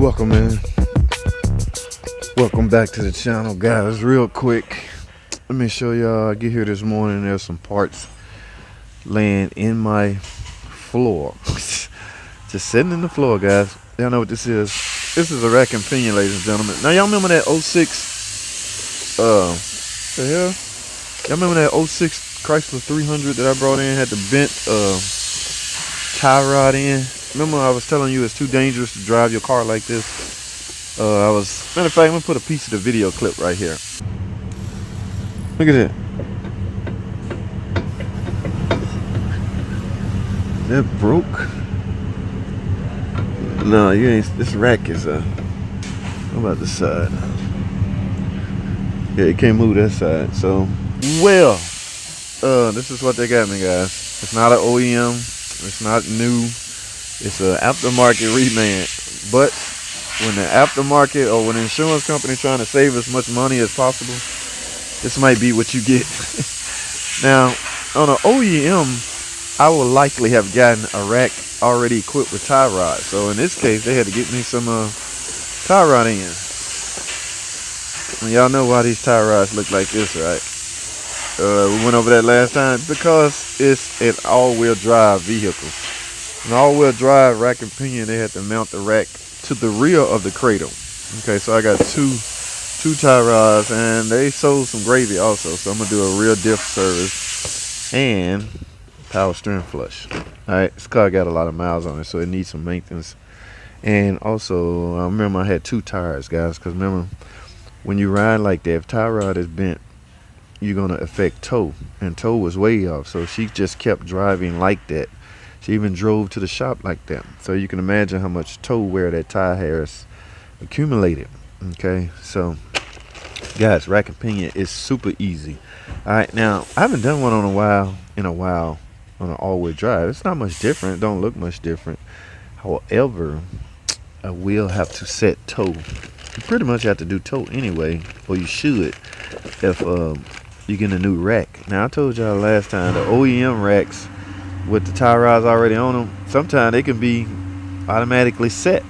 Welcome, man. Welcome back to the channel, guys. Real quick, let me show y'all. I get here this morning, there's some parts laying in my floor. Just sitting in the floor, guys. Y'all know what this is. This is a rack and pinion, ladies and gentlemen. Now, y'all remember that '06, the hell? Y'all remember that '06 Chrysler 300 that I brought in, had the bent tie rod in? Remember I was telling you it's too dangerous to drive your car like this? Matter of fact, I'm gonna put a piece of the video clip right here. Look at that. That broke. No, you ain't. This rack is how about this side? Yeah, you can't move that side. So, well, this is what they got me, guys. It's not an OEM. It's not new. It's an aftermarket reman. But when the aftermarket or when the insurance company trying to save as much money as possible, this might be what you get. Now, on an OEM, I will likely have gotten a rack already equipped with tie rods. So in this case, they had to get me some tie rod in. And y'all know why these tie rods look like this, right? We went over that last time because it's an all-wheel drive vehicle. An all-wheel drive rack and pinion, they had to mount the rack to the rear of the cradle. Okay, so I got two tie rods, and they sold some gravy also. So I'm gonna do a real diff service and power steering flush. All right, this car got a lot of miles on it, so it needs some maintenance. And also, I remember I had two tires, guys, because remember when you ride like that, if tie rod is bent, you're gonna affect toe, and toe was way off. So she just kept driving like that. She even drove to the shop like that. So you can imagine how much toe wear that tire has accumulated. Okay, so guys, rack and pinion is super easy. All right, now I haven't done one in a while on an all-wheel drive. It's not much different. It don't look much different. However, I will have to set toe. You pretty much have to do toe anyway, or you should, if you get a new rack. Now I told y'all last time the OEM racks with the tie rods already on them, sometimes they can be automatically set,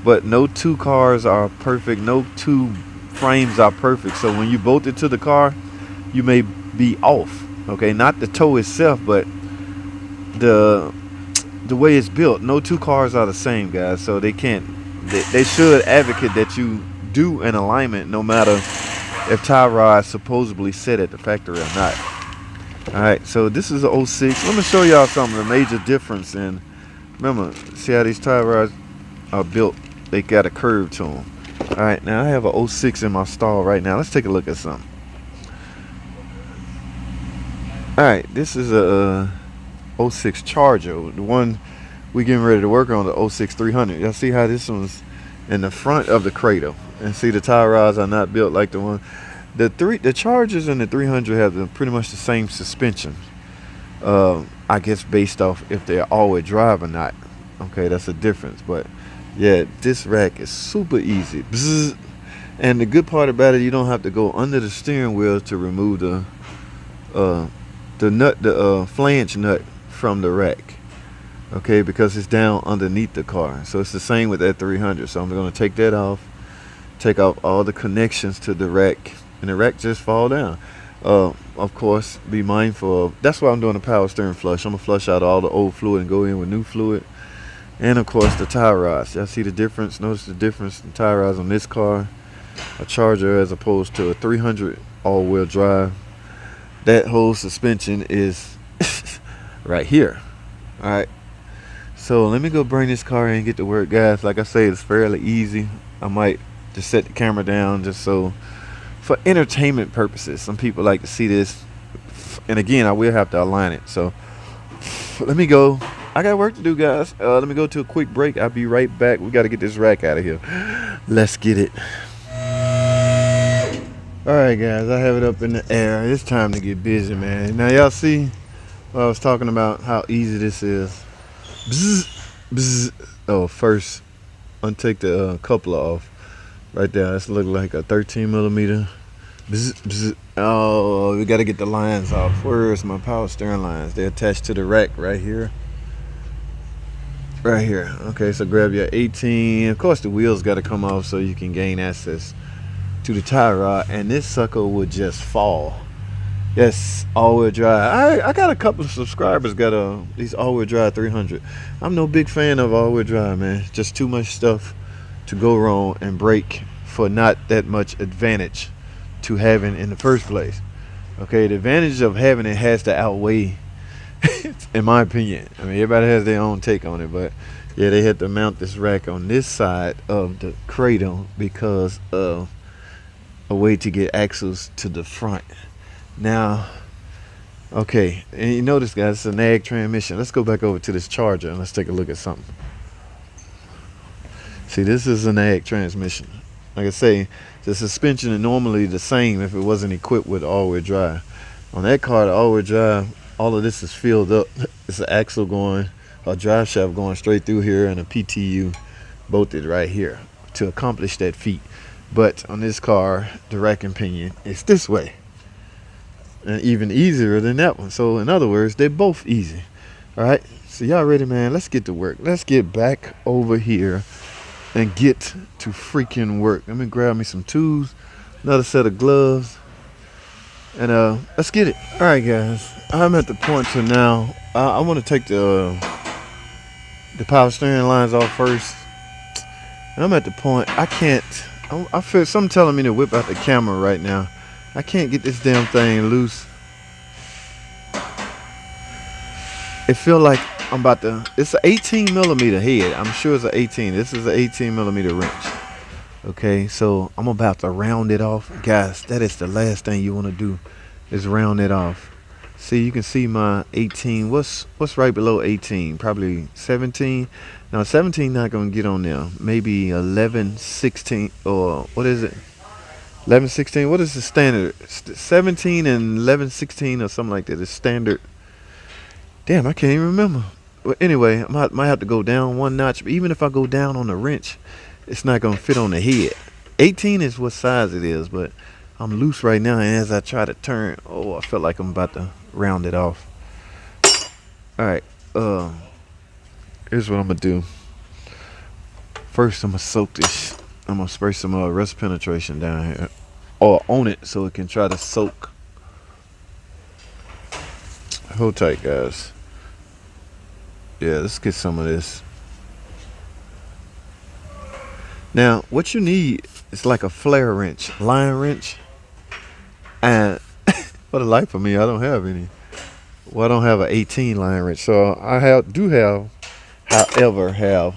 but no two cars are perfect. No two frames are perfect. So when you bolt it to the car, you may be off. Okay, not the toe itself, but the way it's built. No two cars are the same, guys. So they should advocate that you do an alignment no matter if tie rods supposedly set at the factory or not. Alright, so this is a '06. Let me show y'all some of the major difference in. Remember, see how these tie rods are built? They got a curve to them. Alright, now I have a '06 in my stall right now. Let's take a look at something. Alright, this is a '06 Charger, the one we getting ready to work on, the '06 300. Y'all see how this one's in the front of the cradle, and see the tie rods are not built like the one. The Chargers and the 300 have pretty much the same suspension. I guess based off if they're all-wheel drive or not. Okay, that's a difference. But yeah, this rack is super easy. Bzzz. And the good part about it, you don't have to go under the steering wheel to remove the flange nut from the rack. Okay, because it's down underneath the car. So it's the same with that 300. So I'm going to take that off, take off all the connections to the rack, and the rack just fall down. Of course, be mindful of, that's why I'm doing a power steering flush. I'm gonna flush out all the old fluid and go in with new fluid. And of course the tie rods. Y'all see the difference? Notice the difference in tie rods on this car, a Charger as opposed to a 300 all-wheel drive. That whole suspension is right here. All right, so let me go bring this car in and get to work, guys. Like I say, it's fairly easy. I might just set the camera down just so for entertainment purposes. Some people like to see this, and again, I will have to align it. So let me go. I got work to do, guys. Let me go to a quick break. I'll be right back. We got to get this rack out of here. Let's get it. All right, guys, I have it up in the air. It's time to get busy, man. Now y'all see what I was talking about, how easy this is. Bzz, bzz. Oh, first untake the coupler off. Right there, this look like a 13 millimeter. Bzz, bzz. Oh, we gotta get the lines off. Where's my power steering lines? They're attached to the rack right here. right here. Okay, so grab your 18. Of course, the wheels got to come off so you can gain access to the tie rod, and this sucker would just fall. Yes, all-wheel drive. I got a couple of subscribers got these all-wheel drive 300. I'm no big fan of all-wheel drive, man. Just too much stuff to go wrong and break for not that much advantage to having in the first place. Okay, the advantage of having it has to outweigh, in my opinion. I mean, everybody has their own take on it, but yeah, they had to mount this rack on this side of the cradle because of a way to get axles to the front. Now, okay, and you notice, guys, it's a nag transmission. Let's go back over to this Charger and let's take a look at something. See, this is a nag transmission. Like I say, the suspension is normally the same if it wasn't equipped with all-wheel drive. On that car, the all-wheel drive, all of this is filled up. It's an axle going, a drive shaft going straight through here, and a PTU bolted right here to accomplish that feat. But on this car, the rack and pinion is this way, and even easier than that one. So in other words, they're both easy. All right, so y'all ready, man? Let's get to work. Let's get back over here and get to freaking work. Let me grab me some tools, another set of gloves, and let's get it. All right, guys, I'm at the point to now I want to take the power steering lines off first, and I'm at the point I can't. I feel something telling me to whip out the camera right now. I can't get this damn thing loose. It feel like I'm about to. It's an 18 millimeter head. I'm sure it's an 18. This is an 18 millimeter wrench. Okay, so I'm about to round it off, guys. That is the last thing you want to do, is round it off. See, you can see my 18. What's right below 18? Probably 17. Now 17 not gonna get on there. Maybe 11, 16, or what is it? 11, 16. What is the standard? 17 and 11, 16 or something like that is standard. Damn, I can't even remember. Well, anyway, I might have to go down one notch. But even if I go down on the wrench, it's not gonna fit on the head. 18 is what size it is, but I'm loose right now, and as I try to turn, I feel like I'm about to round it off. All right, here's what I'm gonna do. First, I'm gonna soak this. I'm gonna spray some rust penetration down here, or on it, so it can try to soak. Hold tight, guys. Yeah, let's get some of this. Now, what you need is like a flare wrench, line wrench, and for the life of me, I don't have any. Well, I don't have an 18 line wrench, so I however, have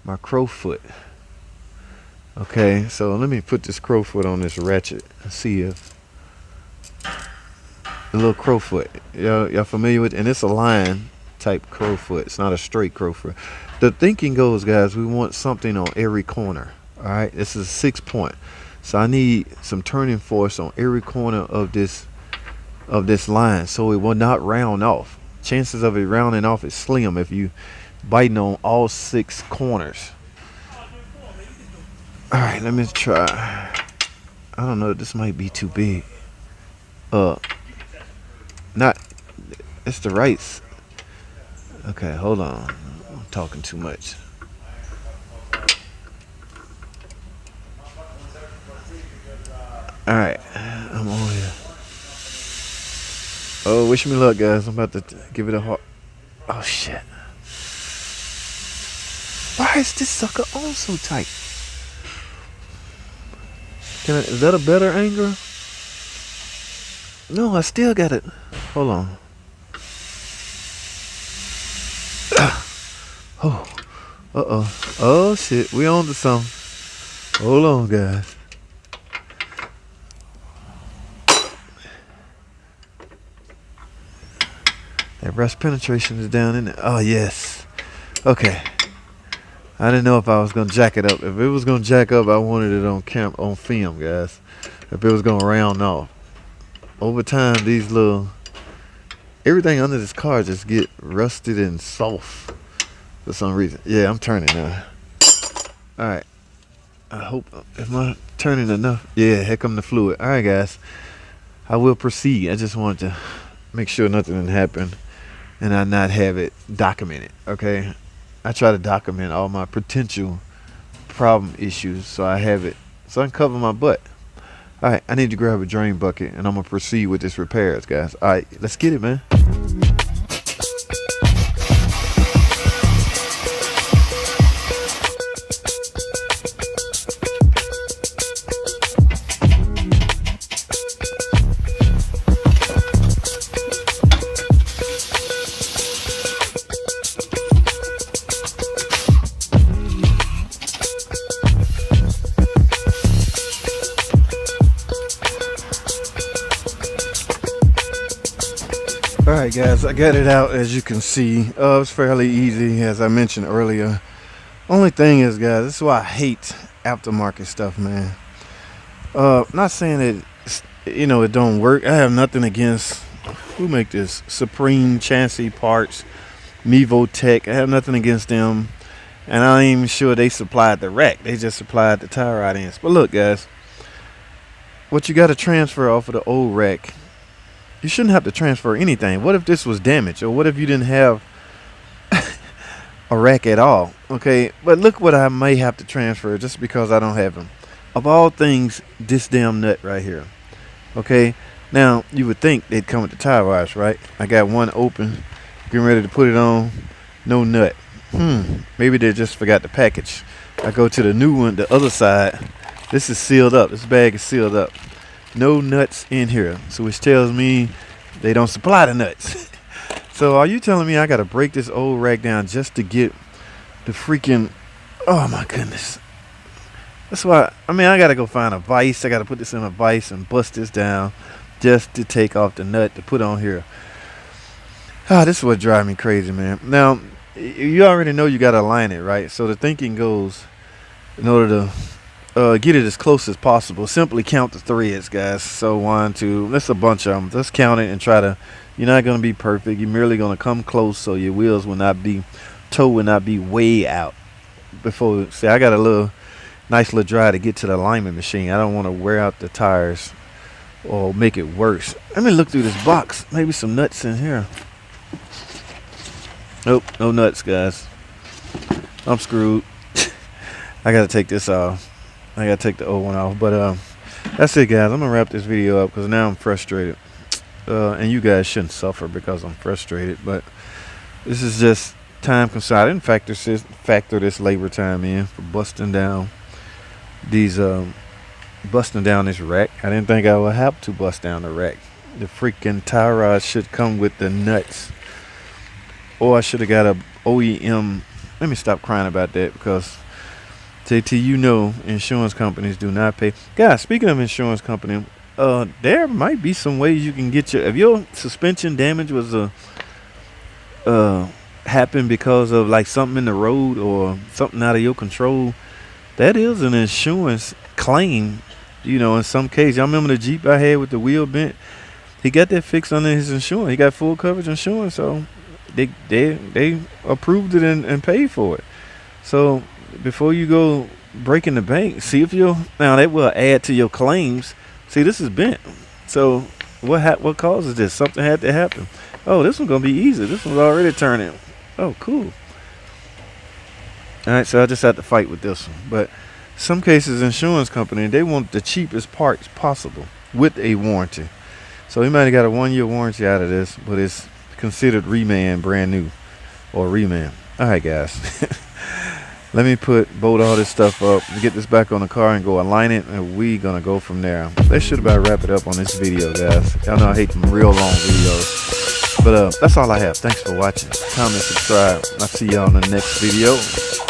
my crowfoot. Okay, so let me put this crowfoot on this ratchet and see if the little crowfoot. Y'all familiar with it? And it's a line type crowfoot. It's not a straight crowfoot. The thinking goes, guys, we want something on every corner. All right, this is a 6-point, so I need some turning force on every corner of this line, so it will not round off. Chances of it rounding off is slim if you biting on all 6 corners. All right, let me try. I don't know, this might be too big. Not, it's the right. Okay, hold on, I'm talking too much. All right, I'm on here. Oh, wish me luck, guys. I'm about to give it a hard. Oh shit! Why is this sucker on so tight? Is that a better angle? No, I still got it. Hold on. Oh, oh shit! We on to something. Hold on, guys. That rust penetration is down in there. Oh yes. Okay. I didn't know if I was gonna jack it up. If it was gonna jack up, I wanted it on film, guys. If it was gonna round off. Over time, everything under this car just get rusted and soft for some reason. Yeah, I'm turning now. All right. I hope, am I turning enough? Yeah, here come the fluid. All right, guys. I will proceed. I just wanted to make sure nothing didn't happen and I not have it documented. Okay. I try to document all my potential problem issues so I have it, so I can cover my butt. All right, I need to grab a drain bucket and I'm gonna proceed with this repairs, guys. All right, let's get it, man. Alright guys, I got it out. As you can see, it's fairly easy, as I mentioned earlier. Only thing is, guys, this is why I hate aftermarket stuff, man. Not saying that, it don't work. I have nothing against, who make this? Supreme Chassis Parts, Mevo Tech. I have nothing against them. And I ain't even sure they supplied the rack. They just supplied the tie rod ends. But look, guys, what you got to transfer off of the old rack, you shouldn't have to transfer anything. What if this was damaged? Or what if you didn't have a rack at all? Okay, but look what I may have to transfer just because I don't have them. Of all things, this damn nut right here. Okay, now you would think they'd come with the tie wires, right? I got one open, getting ready to put it on, no nut. Maybe they just forgot the package. I go to the new one, the other side. This is sealed up. This bag is sealed up. No nuts in here, so which tells me they don't supply the nuts. So are you telling me I gotta break this old rack down just to get the freaking, oh my goodness. That's why, I gotta go find a vise. I gotta put this in a vise and bust this down just to take off the nut to put on here. This is what drives me crazy, man. Now you already know you gotta align it, right? So the thinking goes, in order to get it as close as possible, simply count the threads, guys. So 1, 2, that's a bunch of them. Just count it and try to, you're not going to be perfect. You're merely going to come close so your wheels will not be, toe will not be way out. Before, see, I got a nice little dry to get to the alignment machine. I don't want to wear out the tires or make it worse. Let me look through this box. Maybe some nuts in here. Nope, no nuts, guys. I'm screwed. I got to take this off. I gotta take the old one off, but that's it, guys. I'm gonna wrap this video up because now I'm frustrated, and you guys shouldn't suffer because I'm frustrated, but this is just time consuming. I didn't factor this labor time in for busting down these busting down this rack. I didn't think I would have to bust down the rack. The freaking tie rod should come with the nuts, or I should have got a OEM. Let me stop crying about that, because JT, insurance companies do not pay. Guys, speaking of insurance company, there might be some ways you can get if your suspension damage was happened because of like something in the road or something out of your control. That is an insurance claim. In some cases, I remember the Jeep I had with the wheel bent. He got that fixed under his insurance. He got full coverage insurance, so they approved it and paid for it. So before you go breaking the bank, see if now that will add to your claims. See, this is bent. So what causes this? Something had to happen. Oh, this one's gonna be easy. This one's already turning. Oh, cool. All right, so I just had to fight with this one. But some cases, insurance company, they want the cheapest parts possible with a warranty. So he might have got a 1-year warranty out of this, but it's considered reman, brand new, or reman. All right, guys. Let me bolt all this stuff up, get this back on the car and go align it, and we gonna go from there. That should about wrap it up on this video, guys. Y'all know I hate them real long videos. But that's all I have. Thanks for watching. Comment, subscribe. I'll see y'all in the next video.